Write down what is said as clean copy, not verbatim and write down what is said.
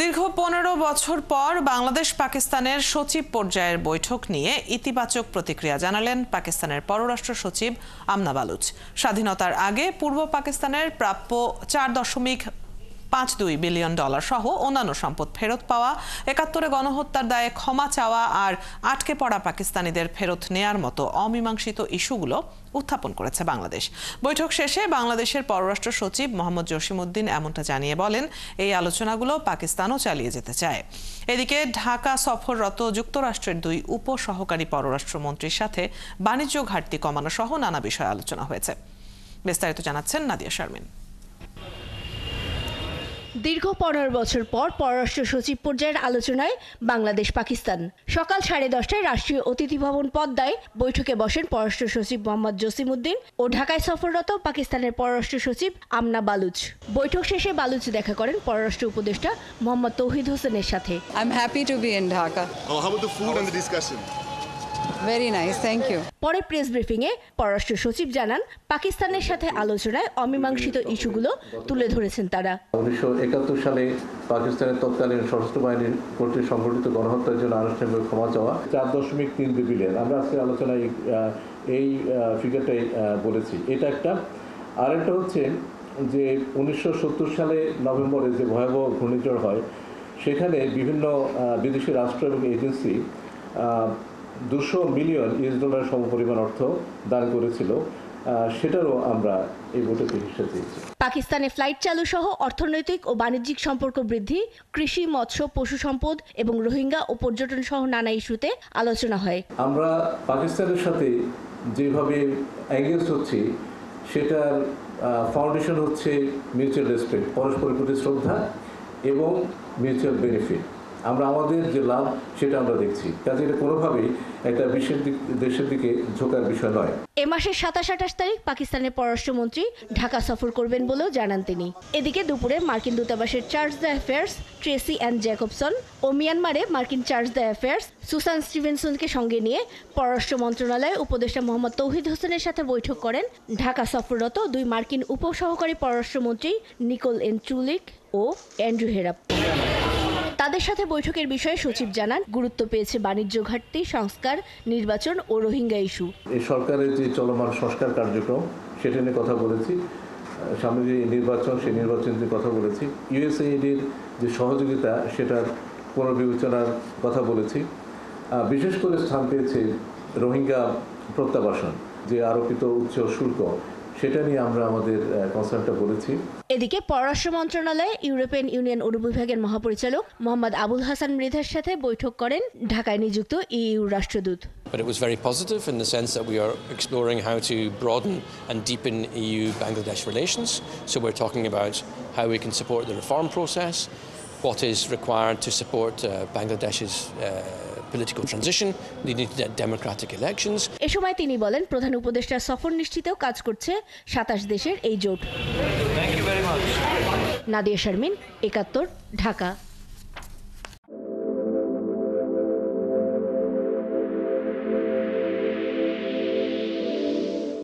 দীর্ঘ 15 বছর পর বাংলাদেশ পাকিস্তানের সচিব পর্যায়ের বৈঠক নিয়ে ইতিবাচক প্রতিক্রিয়া জানালেন পাকিস্তানের পররাষ্ট্র সচিব আমনা বালুচ। স্বাধীনতার আগে পূর্ব পাকিস্তানের প্রাপ্য $4.52 বিলিয়ন সহ অন্যান্য সম্পদ ফেরত পাওয়া, ৭১ গণহত্যার দায়ে ক্ষমা চাওয়া আর আটকে পড়া পাকিস্তানিদের ফেরত নেয়ার মতো অমীমাংসিত ইস্যুগুলো উত্থাপন করেছে বাংলাদেশ। বৈঠক শেষে বাংলাদেশের পররাষ্ট্র সচিব মোহাম্মদ জসিমউদ্দিন এমনটা জানিয়ে বলেন, এই আলোচনাগুলো পাকিস্তানও চালিয়ে যেতে চায়। এদিকে ঢাকা সফররত যুক্তরাষ্ট্রের 2 উপসহকারী পররাষ্ট্রমন্ত্রীর সাথে বাণিজ্য ঘাটতি কমানো সহ নানা বিষয়ে আলোচনা হয়েছে। বিস্তারিত জানাচ্ছেন নাদিয়া শারমিন। দীর্ঘ 15 বছর পর পররাষ্ট্র সচিব পর্যায়ের আলোচনায় বাংলাদেশ পাকিস্তান। সকাল 10:30টায় রাষ্ট্রীয় অতিথি ভবন পদ্মায় বৈঠকে বসেন পররাষ্ট্র সচিব মোহাম্মদ জসিমউদ্দিন ও ঢাকায় সফররত পাকিস্তানের পররাষ্ট্র সচিব আমনা বালুচ। বৈঠক শেষে বালুচ দেখা করেন পররাষ্ট্র উপদেষ্টা মোহাম্মদ তৌহিদ হোসেনের সাথে। I'm happy to be in Dhaka. Oh, how about the food and the discussion? Very nice, thank you. পরে প্রেস ব্রিফিংয়ে পররাষ্ট্র সচিব জানান, পাকিস্তানের সাথে আলোচনায় অমীমাংসিত ইস্যুগুলো তুলে ধরেছেন তারা। 1971 সালে পাকিস্তানের তৎকালীন সশস্ত্র বাহিনীর কর্তৃক সংঘটিত গণহত্যার জন্য আনুষ্ঠানিকভাবে ক্ষমা চাওয়া $4.3 বিলিয়ন। আমরা আজকে আলোচনায় এই ফিগারটাই বলেছি। এটা একটা। আরেকটা হচ্ছে যে 1970 সালে নভেম্বরে যে ভয়াবহ ঘূর্ণিঝড় হয়, সেখানে বিভিন্ন বিদেশি রাষ্ট্র এবং এজেন্সি $200 মিলিয়ন সমপরিমাণ অর্থ দান করেছিল। সেটারও আমরা এই বৈঠকে হিস্সা দিয়েছি। পাকিস্তানে ফ্লাইট চালু সহ অর্থনৈতিক ও বাণিজ্যিক সম্পর্ক বৃদ্ধি, কৃষি, মৎস্য, পশু সম্পদ এবং রোহিঙ্গা ও পর্যটন সহ নানা ইস্যুতে আলোচনা হয়। আমরা পাকিস্তানের সাথে যেভাবে এঙ্গেজ হচ্ছি, সেটার ফাউন্ডেশন হচ্ছে মিউচুয়াল রেসপেক্ট, পরস্পরের প্রতি শ্রদ্ধা এবং মিউচুয়াল বেনিফিট। আমরা আমাদের যে লাভ সেটা আমরা দেখছি, কাজে এটা কোনোভাবেই একটা দেশের দিকে ঝোঁকার বিষয় নয়। এ মাসের 27-28 তারিখ পাকিস্তানের পররাষ্ট্রমন্ত্রী ঢাকা সফর করবেন বলেও জানান তিনি। এদিকে দুপুরে মার্কিন দূতাবাসের charge d' affaires Tracy and Jacobson ও মিয়ানমারে মার্কিন চার্জ দ্য অ্যাফেয়ার্স সুসান স্টিভেনসনকে সঙ্গে নিয়ে পররাষ্ট্র মন্ত্রণালয়ে উপদেষ্টা মোহাম্মদ তৌহিদ হোসেনের সাথে বৈঠক করেন ঢাকা সফররত 2 মার্কিন উপসহকারী পররাষ্ট্রমন্ত্রী নিকোল এন চুলিক ও অ্যান্ড্রু হেরাপ। তাদের সাথে বৈঠকের বিষয়ে সচিব জানান, গুরুত্ব পেয়েছে বাণিজ্য ঘাটতি, সংস্কার, নির্বাচন ও রোহিঙ্গা ইস্যু। এই সরকারের যে চলমান সংস্কার কার্যক্রম, সেটা নিয়ে কথা বলেছি। সামনে যে নির্বাচন, সেই নির্বাচন নিয়ে কথা বলেছি। ইউএসএইডের যে সহযোগিতা, সেটার পুনর্বিবেচনার কথা বলেছি। বিশেষ করে স্থান পেয়েছে রোহিঙ্গা প্রত্যাবাসন, যে আরোপিত উচ্চ শুল্ক, সেটা নিয়ে আমরা আমাদের কনসার্নটা বলেছি। এদিকে পররাষ্ট্র মন্ত্রণালয়ে ইউরোপিয়ান ইউনিয়ন অনুবিভাগের মহাপরিচালক মোহাম্মদ আবুল হাসান মৃধার সাথে বৈঠক করেন ঢাকায় নিযুক্ত ইইউ রাষ্ট্রদূত। But it was very positive in the sense that we are exploring how to broaden and deepen EU-Bangladesh relations. So we're talking about how we can support the reform process, what is required to support Bangladesh's political transition, leading to democratic elections. এ সময় তিনি বলেন, প্রধান উপদেষ্টার সফর নিশ্চিতেও কাজ করছে 27 দেশের এই জোট। নাদিয়া শারমিন, 71, ঢাকা।